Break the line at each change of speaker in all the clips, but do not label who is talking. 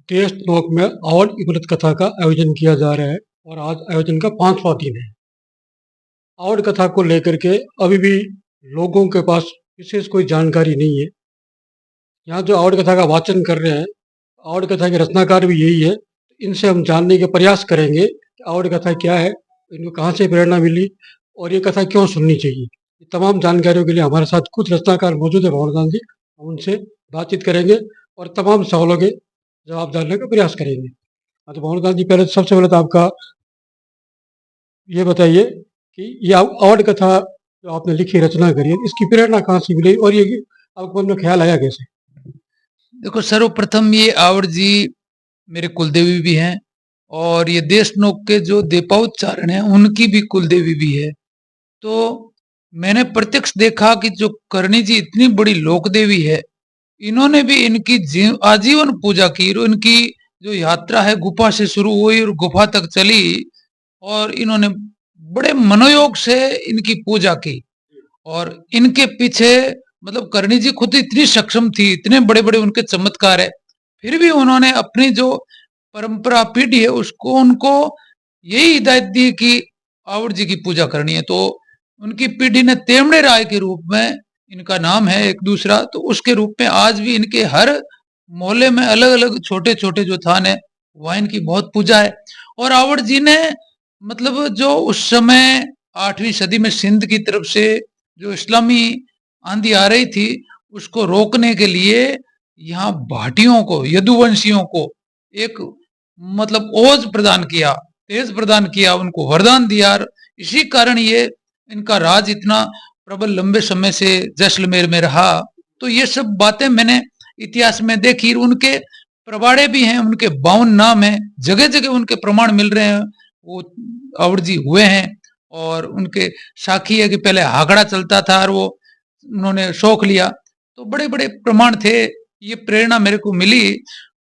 देश नोक में और इबरत कथा का आयोजन किया जा रहा है और आज आयोजन का 5वां दिन है। और कथा को लेकर के अभी भी लोगों के पास विशेष कोई जानकारी नहीं है। यहाँ जो और कथा का वाचन कर रहे हैं, और कथा के रचनाकार भी यही है। इनसे हम जानने के प्रयास करेंगे कि और कथा क्या है, इनको कहाँ से प्रेरणा मिली और ये कथा क्यों सुननी चाहिए। ये तमाम जानकारियों के लिए हमारे साथ कुछ रचनाकार मौजूद है भंवरदान जी। हम उनसे बातचीत करेंगे और तमाम सवालों के जवाब जानने का प्रयास करेंगे। हाँ, तो भंवरदान जी, पहले सबसे पहले तो आपका ये बताइए कि ये और कथा जो आपने लिखी, रचना करी है, इसकी प्रेरणा कहाँ से मिली और ये आपके मन में ख्याल आया कैसे?
देखो, सर्वप्रथम ये आवड़ जी मेरे कुलदेवी भी हैं और ये देशनोक के जो देवोच्चारण है उनकी भी कुलदेवी भी है। तो मैंने प्रत्यक्ष देखा कि जो करणी जी इतनी बड़ी लोकदेवी है, इन्होंने भी इनकी आजीवन पूजा की और इनकी जो यात्रा है गुफा से शुरू हुई और गुफा तक चली और इन्होंने बड़े मनोयोग से इनकी पूजा की। और इनके पीछे मतलब करणी जी खुद इतनी सक्षम थी, इतने बड़े बड़े उनके चमत्कार है, फिर भी उन्होंने अपनी जो परंपरा पीढ़ी है उसको उनको यही हिदायत दी कि आवड़ जी की पूजा करनी है। तो उनकी पीढ़ी ने तेमड़े राय के रूप में, इनका नाम है एक दूसरा, तो उसके रूप में आज भी इनके हर मोहल्ले में अलग अलग छोटे छोटे जो थान है वह इनकी बहुत पूजा है। और आवड़ जी ने मतलब जो उस समय 8वीं सदी में सिंध की तरफ से जो इस्लामी आंधी आ रही थी उसको रोकने के लिए यहाँ भाटियों को, यदुवंशियों को एक मतलब ओज प्रदान किया, तेज प्रदान किया, उनको वरदान दिया। इसी कारण ये इनका राज इतना प्रबल लंबे समय से जैसलमेर में रहा। तो ये सब बातें मैंने इतिहास में देखी। उनके प्रबाड़े भी हैं, उनके 52 नाम है, जगह जगह उनके प्रमाण मिल रहे हैं, वो आवड़ जी हुए हैं। और उनके साखी है कि पहले हागड़ा चलता था और वो उन्होंने शौक लिया। तो बड़े बड़े प्रमाण थे, ये प्रेरणा मेरे को मिली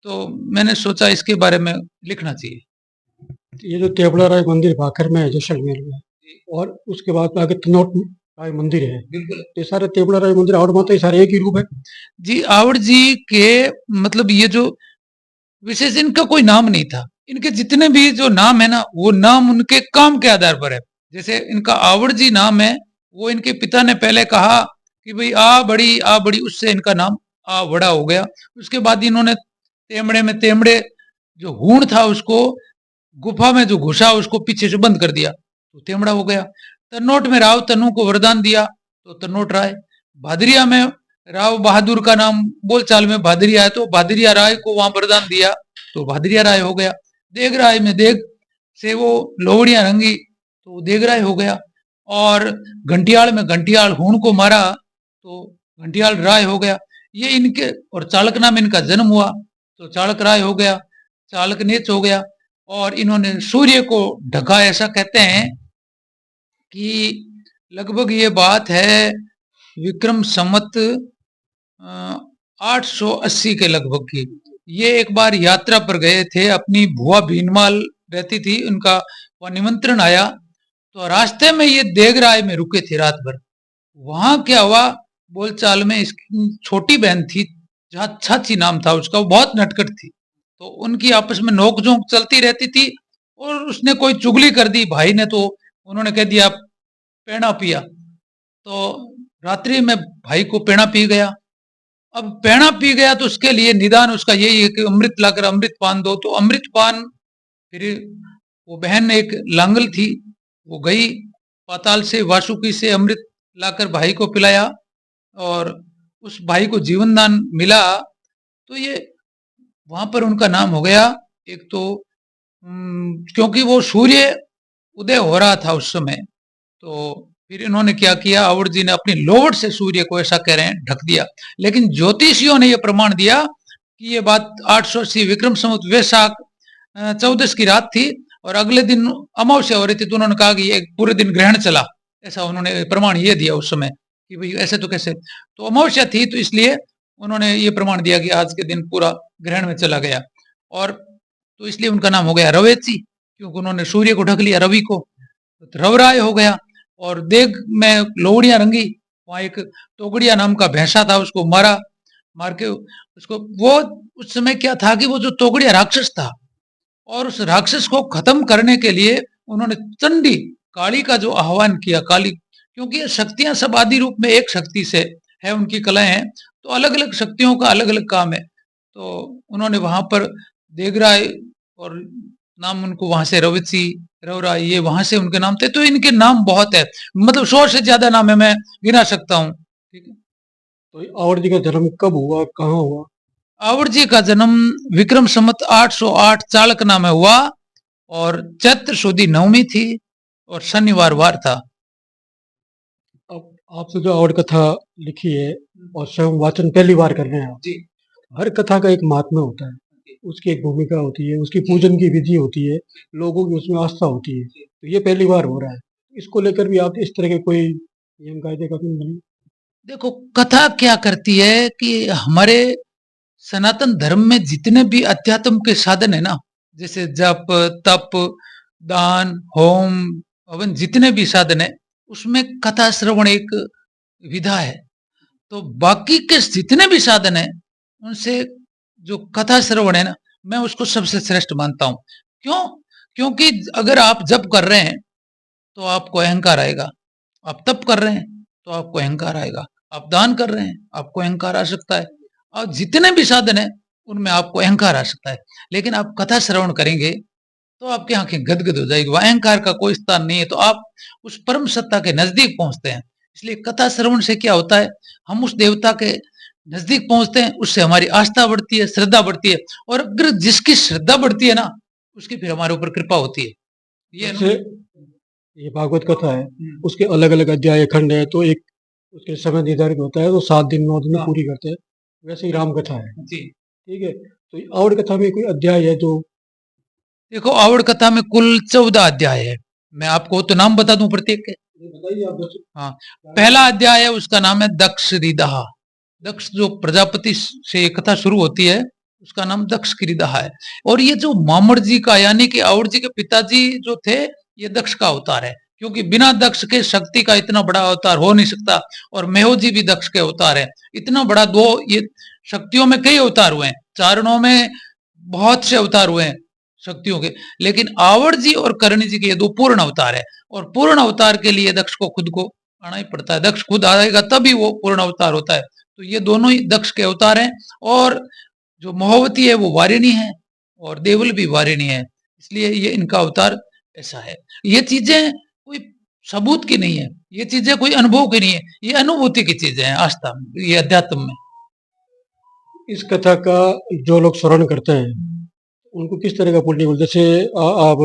तो मैंने सोचा इसके बारे में लिखना चाहिए।
ये जो तेपड़ा राय मंदिर भाखर में है, जैसलमेर में, और उसके बाद में आगे तनोट राय मंदिर है।
बिल्कुल
ये सारे तेपड़ा राय मंदिर और माता, ये सारे एक ही रूप है।
जी। आवड़ जी के मतलब ये जो विशेष इनका कोई नाम नहीं था, इनके जितने भी जो नाम है ना वो नाम उनके काम के आधार पर है। जैसे इनका आवड़ जी नाम है, वो इनके पिता ने पहले कहा कि भाई आ बड़ी, उससे इनका नाम आ बड़ा हो गया। उसके बाद इन्होंने तेमड़े में तेमड़े जो हूण था उसको गुफा में जो घुसा उसको पीछे से बंद कर दिया तो तेमड़ा हो गया। तन्नोट में राव तनु को वरदान दिया तो तन्नोट राय। भादरिया में राव बहादुर का नाम बोलचाल में भादरिया है तो भादरिया राय को वहां वरदान दिया तो भादरिया राय हो गया। देग राय में देग से वो लोहड़ियां रंगी तो देग राय हो गया। और घंटियाल में घंटियाल हूण को मारा तो घंटियाल राय हो गया। ये इनके, और चालक नाम इनका जन्म हुआ तो चालक राय हो गया, चालक नेच हो गया। और इन्होंने सूर्य को ढका, ऐसा कहते हैं कि लगभग ये बात है विक्रम संवत 880 के लगभग की। ये एक बार यात्रा पर गए थे, अपनी भुआ भीनमाल रहती थी, उनका वह निमंत्रण आया तो रास्ते में ये देगराय में रुके थे रात भर। वहां क्या हुआ, बोलचाल में इसकी छोटी बहन थी, जहां छाची नाम था उसका, वो बहुत नटखट थी। तो उनकी आपस में नोक-झोंक चलती रहती थी और उसने कोई चुगली कर दी भाई ने, तो उन्होंने कह दिया पेड़ा पिया। तो रात्रि में भाई को पेड़ा पी गया। अब पेड़ा पी गया तो उसके लिए निदान उसका यही है कि अमृत लाकर अमृत पान दो। तो अमृत पान, फिर वो बहन एक लांगल थी, वो गई पाताल से वासुकी से अमृत लाकर भाई को पिलाया और उस भाई को जीवन दान मिला। तो ये वहां पर उनका नाम हो गया। एक तो क्योंकि वो सूर्य उदय हो रहा था उस समय, तो फिर इन्होंने क्या किया, आवड़ जी ने अपनी लोवट से सूर्य को, ऐसा कह रहे हैं, ढक दिया। लेकिन ज्योतिषियों ने यह प्रमाण दिया कि ये बात 880 विक्रम संवत वैशाख 14 की रात थी और अगले दिन अमावस्या हो रही थी। तो उन्होंने कहा कि ये पूरे दिन ग्रहण चला, ऐसा उन्होंने प्रमाण ये दिया उस समय कि भाई ऐसे तो कैसे। तो अमावस्या थी तो इसलिए उन्होंने ये प्रमाण दिया कि आज के दिन पूरा ग्रहण में चला गया। और तो इसलिए उनका नाम हो गया रवेची, क्योंकि उन्होंने सूर्य को ढक लिया, रवि को, तो रवराय हो गया। और देग में लोहड़ियां रंगी, वहां एक तोगड़िया नाम का भैंसा था, उसको मारा मार के उसको, वो उस समय क्या था कि वो जो तोगड़िया राक्षस था, और उस राक्षस को खत्म करने के लिए उन्होंने चंडी काली का जो आह्वान किया, काली, क्योंकि ये शक्तियां सब आदि रूप में एक शक्ति से है, उनकी कलाएं हैं, तो अलग अलग शक्तियों का अलग अलग काम है। तो उन्होंने वहां पर देगराय और नाम उनको वहां से रवची रवराय, ये वहां से उनके नाम थे। तो इनके नाम बहुत है, मतलब 100 से ज्यादा नाम है, मैं गिना सकता हूँ। ठीक है।
तो ये आवर जी का जन्म कब हुआ, कहाँ हुआ?
आवर जी का जन्म विक्रम संवत 808 चालकना में हुआ, और चैत्र शुदी नवमी थी, और शनिवार वार था।
अब आपने जो आवर कथा लिखी है और स्वयं वाचन पहली बार कर रहे हैं आप,
जी
हर कथा का एक महात्म्य होता है, उसकी एक भूमिका होती है, उसकी पूजन की विधि होती है, लोगों की उसमें आस्था होती है। तो ये पहली बार हो रहा है, इसको लेकर भी आप इस तरह के कोई नियम कायदे कानून बने?
देखो, कथा क्या करती है कि हमारे सनातन धर्म में जितने भी अध्यात्म के साधन है ना, जैसे जप, तप, दान, होम, हवन, जितने भी साधन है, उसमें कथा श्रवण एक विधा है। तो बाकी के जितने भी साधन है, उनसे जो कथा श्रवण है ना, मैं उसको सबसे श्रेष्ठ मानता हूं। क्यों? क्योंकि अगर आप जप कर रहे हैं तो आपको अहंकार आएगा, आप तप कर रहे हैं तो आपको अहंकार आएगा, आप दान कर रहे हैं आपको अहंकार आ सकता है, और जितने भी साधन है उनमें आपको अहंकार आ सकता है। लेकिन आप कथा श्रवण करेंगे तो आपकी आंखें गदगद हो जाएगी, वह अहंकार का कोई स्थान नहीं है, तो आप उस परम सत्ता के नजदीक पहुंचते हैं। इसलिए कथा श्रवण से क्या होता है, हम उस देवता के नजदीक पहुंचते हैं, उससे हमारी आस्था बढ़ती है, श्रद्धा बढ़ती है, और अगर जिसकी श्रद्धा बढ़ती है ना, उसकी फिर हमारे ऊपर कृपा होती है। ये
जैसे ये भागवत कथा है, उसके अलग अलग अध्याय खंड है, तो एक उसके समय निर्धारित होता है, तो 7 दिन 9 दिन में
हाँ।
पूरी करते हैं। वैसे ही राम कथा है,
जी,
ठीक है। तो ये आवर कथा में कोई अध्याय है जो?
देखो, आवड़ कथा में कुल 14 अध्याय है। मैं आपको तो नाम बता दूं प्रत्येक के।
बताइए आप बस।
हाँ, पहला अध्याय है, उसका नाम है दक्ष रिदहा। दक्ष जो प्रजापति से ये कथा शुरू होती है, उसका नाम दक्ष की रिदहा है। और ये जो मामड़ जी का, यानी कि आवड़ जी के पिताजी जो थे, ये दक्ष का अवतार है, क्योंकि बिना दक्ष के शक्ति का इतना बड़ा अवतार हो नहीं सकता। और मेहो जी भी दक्ष के अवतार है। इतना बड़ा दो, ये शक्तियों में कई अवतार हुए हैं, चारणों में बहुत से अवतार हुए हैं शक्तियों के, लेकिन आवड़ जी और करणी जी के ये दो पूर्ण अवतार है। और पूर्ण अवतार के लिए दक्ष को खुद को आना ही पड़ता है, दक्ष खुद आएगा तभी वो पूर्ण अवतार होता है। तो ये दोनों ही दक्ष के अवतार हैं। और जो मोहवती है वो वारिणी है, और देवल भी वारिणी है, इसलिए ये इनका अवतार ऐसा है। ये चीजें कोई सबूत की नहीं है, ये चीजें कोई अनुभव की नहीं है, ये अनुभूति की चीजें हैं, आस्था में, ये अध्यात्म में।
इस कथा का जो लोग श्रवण करते हैं, उनको किस तरह का पुण्य मिलता है? जैसे आप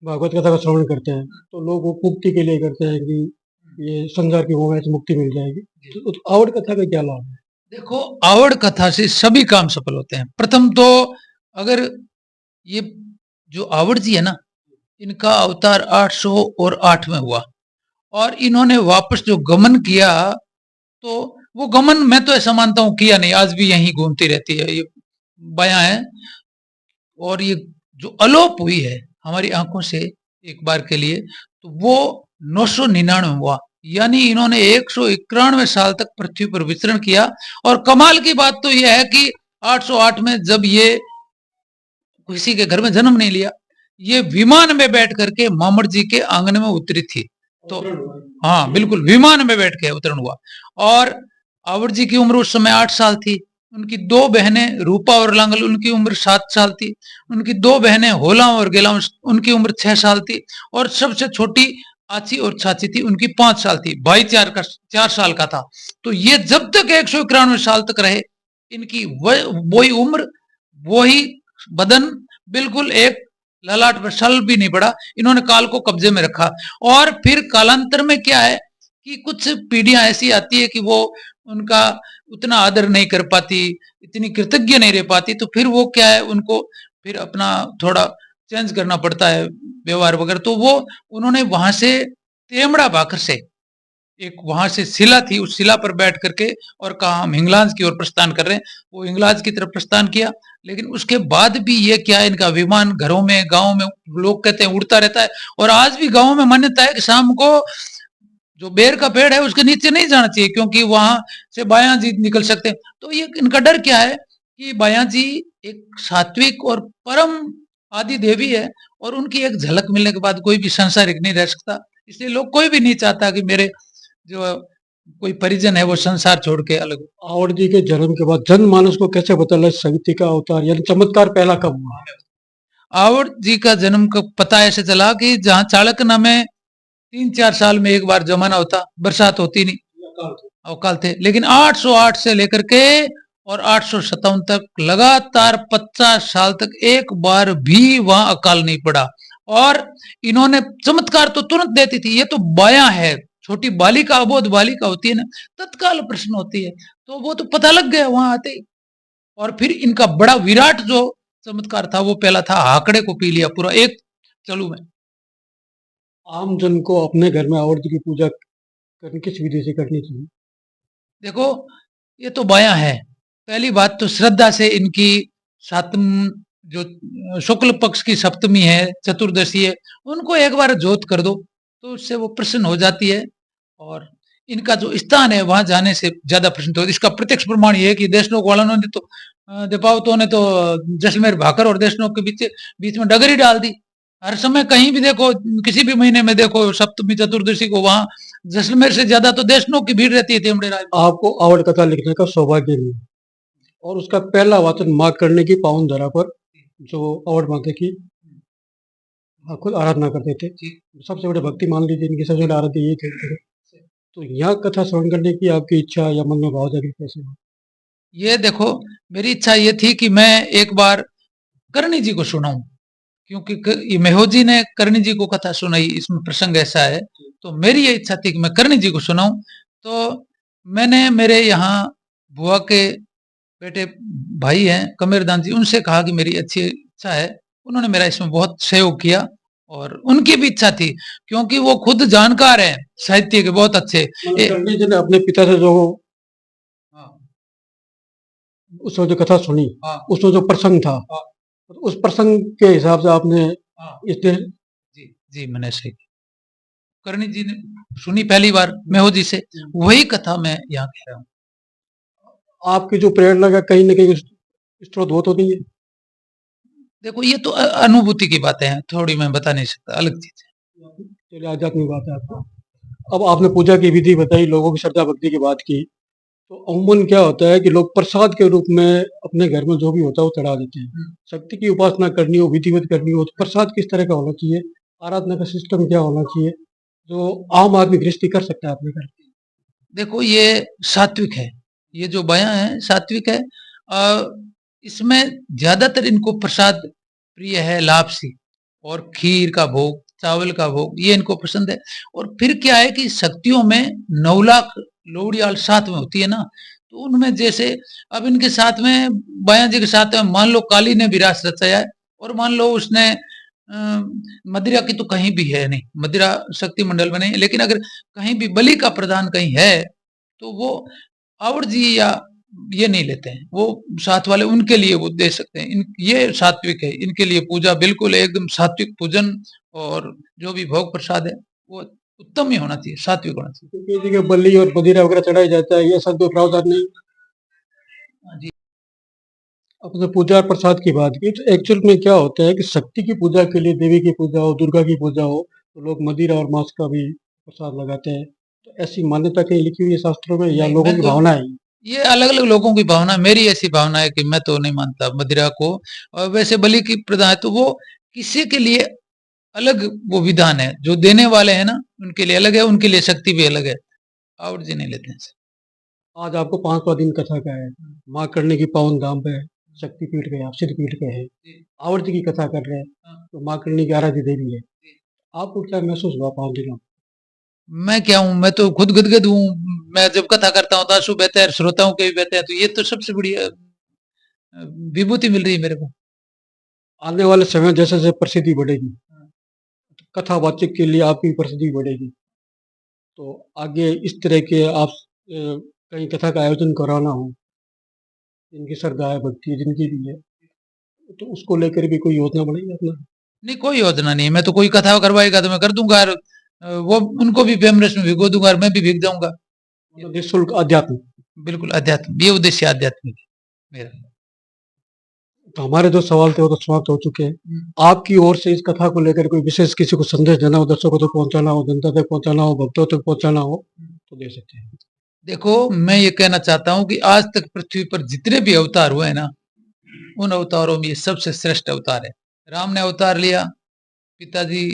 भागवत कथा का श्रवण करते हैं, तो लोग वो मुक्ति के लिए करते हैं कि ये संसार की मोह से मुक्ति मिल जाएगी। तो आवर कथा का क्या लाभ है?
देखो, आवड़ कथा से सभी काम सफल होते हैं। प्रथम तो, अगर ये जो आवड़ जी है ना, इनका अवतार 808 में हुआ, और इन्होंने वापस जो गमन किया, तो वो गमन मैं तो ऐसा मानता हूं किया नहीं, आज भी यहीं घूमती रहती है, ये बयां है। और ये जो अलोप हुई है हमारी आंखों से एक बार के लिए, तो वो 999 हुआ, यानी इन्होंने 191 साल तक पृथ्वी पर विचरण किया। और कमाल की बात तो यह है कि 808 में जब ये किसी के घर में जन्म नहीं लिया, ये विमान में बैठ करके मामड़ जी के आंगन में उतरी थी। तो हाँ, बिल्कुल विमान में बैठ के अवतरण हुआ। और आवड़ जी की उम्र उस समय 8 साल थी। उनकी दो बहनें रूपा और लांगल, उनकी उम्र 7 साल थी। उनकी दो बहनें होला और गेलांव, उनकी उम्र 6 साल थी। और सबसे छोटी आची और छाची थी, उनकी 5 साल थी। भाई 4 साल का था। तो ये जब तक 191 साल तक रहे, इनकी वही उम्र, वही बदन, बिल्कुल एक ललाट पर सल भी नहीं पड़ा। इन्होंने काल को कब्जे में रखा। और फिर कालांतर में क्या है कि कुछ पीढ़ियां ऐसी आती है कि वो उनका उतना आदर नहीं कर पाती, इतनी कृतज्ञ नहीं रह पाती, तो फिर वो क्या है, उनको फिर अपना थोड़ा चेंज करना पड़ता है व्यवहार वगैरह। तो वो उन्होंने वहां से तेमड़ा भाकर से एक वहां से शिला थी, उस शिला पर बैठ करके और कहा हम हिंगलाज की ओर प्रस्थान कर रहे हैं। वो हिंगलाज की तरफ प्रस्थान किया। लेकिन उसके बाद भी ये क्या है, इनका विमान घरों में, गांव में लोग कहते हैं उड़ता रहता है। और आज भी गांव में मान्यता है कि शाम को जो बेर का पेड़ है उसके नीचे नहीं जाना चाहिए, क्योंकि वहां से बाया जी निकल सकते हैं। तो ये इनका डर क्या है कि बाया जी एक सात्विक और परम आदि देवी है, और उनकी एक झलक मिलने के बाद कोई भी संसारिक नहीं रह सकता। इसलिए लोग, कोई भी नहीं चाहता कि मेरे जो कोई परिजन है वो संसार छोड़ के अलग हो।
आवड़ जी के जन्म के बाद जनमानस को कैसे पता लगा सवित्री का अवतार यानी चमत्कार पहला कब हुआ?
आवड़ जी का जन्म का पता ऐसे चला कि जहाँ चाणक्य नामे 3-4 साल में एक बार जमाना होता, बरसात होती नहीं, अवकाल थे। लेकिन 808 से लेकर के और 857 तक लगातार 50 साल तक एक बार भी वहां अकाल नहीं पड़ा। और इन्होंने चमत्कार तो तुरंत देती थी, ये तो बाया है, छोटी बालिका, अबोध बालिका होती है ना, तत्काल प्रश्न होती है, तो वो तो पता लग गया वहां आते ही। और फिर इनका बड़ा विराट जो चमत्कार था वो पहला था, हाकड़े को पी लिया पूरा एक चलू में।
आम जन को अपने घर में आवड़ जी की पूजा करनी किस विधि से करनी चाहिए?
देखो, ये तो बाया है। पहली बात तो श्रद्धा से इनकी सातम जो शुक्ल पक्ष की सप्तमी है, चतुर्दशी है, उनको एक बार जोत कर दो तो उससे वो प्रसन्न हो जाती है। और इनका जो स्थान है वहां जाने से ज्यादा प्रसन्न हो। इसका प्रत्यक्ष प्रमाण ये है कि देशनोक वालों ने तो दीपावतों ने तो जैसलमेर भाकर और देशनोक के बीच बीच में डगरी डाल दी। हर समय कहीं भी देखो, किसी भी महीने में देखो, सप्तमी चतुर्दशी को वहां जैसलमेर से ज्यादा तो देशनोक की भीड़ रहती है तेमड़े राय में।
आपको आवड़ कथा लिखने का सौभाग्य मिला और उसका पहला वाचन माँ करने की पावन धरा पर जो आवड़ माता की खुद आराधना करते थे। सबसे बड़े भक्ति मान लीजिए इनकी सबसे बड़ी आराध्य ये थे। तो यहाँ कथा श्रवण करने की आपकी इच्छा या मन में भाव जागृत कैसे हुआ?
ये देखो, मेरी इच्छा ये थी कि मैं एक बार करणी जी को सुनाऊं, क्योंकि ये मेहोजी ने करणी जी को कथा सुनाई, इसमें प्रसंग ऐसा है, तो मेरी ये इच्छा थी कि मैं करणी जी को सुनाऊं। तो मैंने मेरे यहाँ बुआ के बेटे भाई हैं कबीरदान जी, उनसे कहा कि मेरी अच्छी इच्छा है। उन्होंने मेरा इसमें बहुत सहयोग किया, और उनकी भी इच्छा थी, क्योंकि वो खुद जानकार हैं साहित्य के बहुत अच्छे।
करणी जी ने अपने पिता से जो
हाँ,
उसमें जो कथा सुनी
हाँ,
उसमें जो प्रसंग था
हाँ,
तो उस प्रसंग के हिसाब से आपने
हाँ,
इस देश
जी जी, मैंने सही करणी जी ने सुनी पहली बार मेहो जी से, वही कथा मैं यहाँ कह रहा हूँ।
आपकी जो प्रेरणा का कहीं ना कहीं स्रोत वो तो नहीं है?
देखो, ये तो अनुभूति की बातें हैं, थोड़ी मैं बता नहीं सकता, अलग चीज है।
चलिए आध्यात्मिक बात है आपको। अब आपने पूजा की विधि बताई, लोगों की श्रद्धा भक्ति की बात की, तो अमूमन क्या होता है कि लोग प्रसाद के रूप में अपने घर में जो भी होता है वो चढ़ा देते हैं। शक्ति की उपासना करनी हो, विधिवत करनी हो, तो प्रसाद किस तरह का होना चाहिए? आराधना का सिस्टम क्या होना चाहिए जो आम आदमी गृहस्थी कर सकता है अपने घर?
देखो, ये सात्विक है, ये जो बयां है सात्विक है। अ, इसमें ज्यादातर इनको प्रसाद प्रिय है, लापसी और खीर का भोग, चावल का भोग, ये इनको पसंद है। और फिर क्या है कि शक्तियों में 9 लाख लोहड़ियाल साथ में होती है ना, तो उनमें जैसे अब इनके साथ में, बाया जी के साथ में मान लो काली ने भी रास रचाया है, और मान लो उसने मदिरा की तो कहीं भी है नहीं, मदिरा शक्ति मंडल में नहीं, लेकिन अगर कहीं भी बलि का प्रदान कहीं है तो वो आवड़ जी या ये नहीं लेते हैं, वो साथ वाले उनके लिए वो दे सकते हैं। ये सात्विक है, इनके लिए पूजा बिल्कुल एकदम सात्विक पूजन, और जो भी भोग प्रसाद है वो उत्तम ही होना चाहिए, सात्विक होना चाहिए।
क्योंकि जगह बलि और मदिरा वगैरह चढ़ाया जाता है, ये सब तो प्रावधान नहीं।
हाँ जी।
अपने पूजा और प्रसाद की बात की तो एक्चुअल में क्या होता है कि शक्ति की पूजा के लिए, देवी की पूजा हो, दुर्गा की पूजा हो, तो लोग मदिरा और मांस का भी प्रसाद लगाते हैं। तो ऐसी मान्यता कहीं लिखी हुई है शास्त्रों में या
नहीं,
लोगों
मैं
की
तो,
भावना है?
ये अलग अलग लोगों की भावना, मेरी ऐसी भावना है कि मैं तो नहीं मानता मदिरा को। और वैसे बलि की प्रथा है तो वो किसी के लिए अलग वो विधान है, जो देने वाले हैं ना उनके लिए अलग है, उनके लिए शक्ति भी अलग है। आवड़ जी नहीं लेते हैं।
आज आपको 5वां दिन कथा का है, माँ करने की पावन धाम पे है, शक्तिपीठ पे आप सिद्धपीठ पे है,
जी,
आवड़ जी की कथा कर रहे हैं,
हाँ,
तो माँ करने की आराध्य देवी है।
जी।
आपको क्या महसूस हुआ 5 दिनों में?
मैं क्या हूँ, मैं तो खुद गदगद हूँ। मैं जब कथा करता हूँ तो आंसू बहते हैं, श्रोताओं के भी बहते हैं, तो ये तो सबसे बड़ी विभूति मिल रही है मेरे को।
आने वाले समय जैसे जैसे प्रसिद्धि बढ़ेगी, कथावाचक के लिए आपकी प्रसिद्धि बढ़ेगी, तो आगे इस तरह के आप कहीं कथा का आयोजन कराना हो, जिनकी श्रद्धा है, भक्ति है, जिनकी भी है, तो उसको लेकर भी कोई योजना बनाइए अपना?
नहीं, कोई योजना नहीं है, मैं तो कोई कथा करवाएगा तो मैं कर दूंगा यार। वो उनको भी फेमरस में भिगो दूंगा और मैं भी भीग जाऊंगा।
मतलब निःशुल्क अध्यात्म।
बिल्कुल अध्यात्म, ये उद्देश्य आध्यात्मिक है मेरा।
तो हमारे जो सवाल थे वो तो समाप्त हो चुके हैं। आपकी ओर से इस कथा को लेकर कोई विशेष किसी को संदेश देना हो, दर्शकों तक पहुंचाना हो, जनता तक पहुंचाना हो, भक्तों तक पहुंचाना हो, तो दे सकते हैं।
देखो, मैं ये कहना चाहता हूं कि आज तक पृथ्वी पर जितने भी अवतार हुए हैं ना, उन अवतारों में ये सबसे श्रेष्ठ अवतार है। राम ने अवतार लिया, पिताजी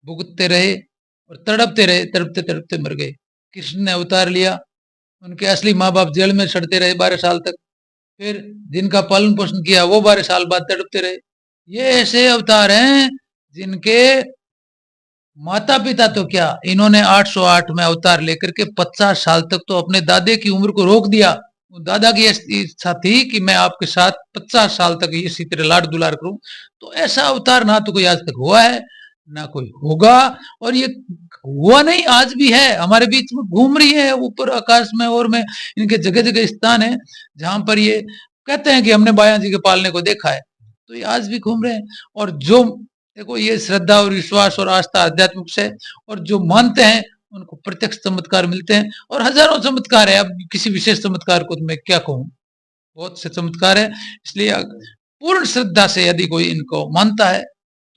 भुगतते रहे और तड़पते रहे, तड़पते तड़पते मर गए। कृष्ण ने अवतार लिया, उनके असली माँ बाप जेल में सड़ते रहे 12 साल तक। फिर जिनका पालन पोषण किया वो 12 साल बाद तड़पते रहे। ये ऐसे अवतार हैं जिनके माता पिता तो क्या, इन्होंने 808 में अवतार लेकर के 50 साल तक तो अपने दादे की उम्र को रोक दिया। दादा की इच्छा थी कि मैं आपके साथ 50 साल तक इसी तरह लाड दुलार करूं। तो ऐसा अवतार ना तो कोई आज तक हुआ है, ना कोई होगा, और ये हुआ नहीं, आज भी है, हमारे बीच में घूम रही है ऊपर आकाश में। और में इनके जगह जगह स्थान है जहां पर ये कहते हैं कि हमने बाया जी के पालने को देखा है, तो ये आज भी घूम रहे हैं। और जो देखो, ये श्रद्धा और विश्वास और आस्था आध्यात्मिक से, और जो मानते हैं उनको प्रत्यक्ष चमत्कार मिलते हैं, और हजारों चमत्कार है। अब किसी विशेष चमत्कार को तो मैं क्या कहूं, बहुत से चमत्कार है। इसलिए पूर्ण श्रद्धा से यदि कोई इनको मानता है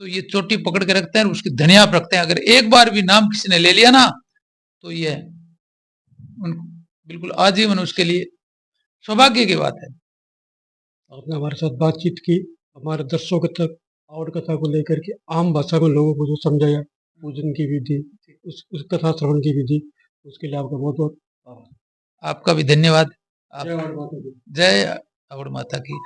तो ये चोटी पकड़ के रखते हैं और उसकी धन्याप रखते हैं। अगर एक बार भी नाम किसी ने ले लिया ना, तो ये बिल्कुल आजीवन उसके लिए सौभाग्य की बात है।
आपने हमारे साथ बातचीत की, हमारे दर्शकों तक और कथा को लेकर के आम भाषा में लोगों को जो समझाया, पूजन की विधि, उस कथा श्रवण की विधि, उसके लिए आपका बहुत बहुत आभार।
आपका भी धन्यवाद।
जय माता दी।
जय अवड़ माता की।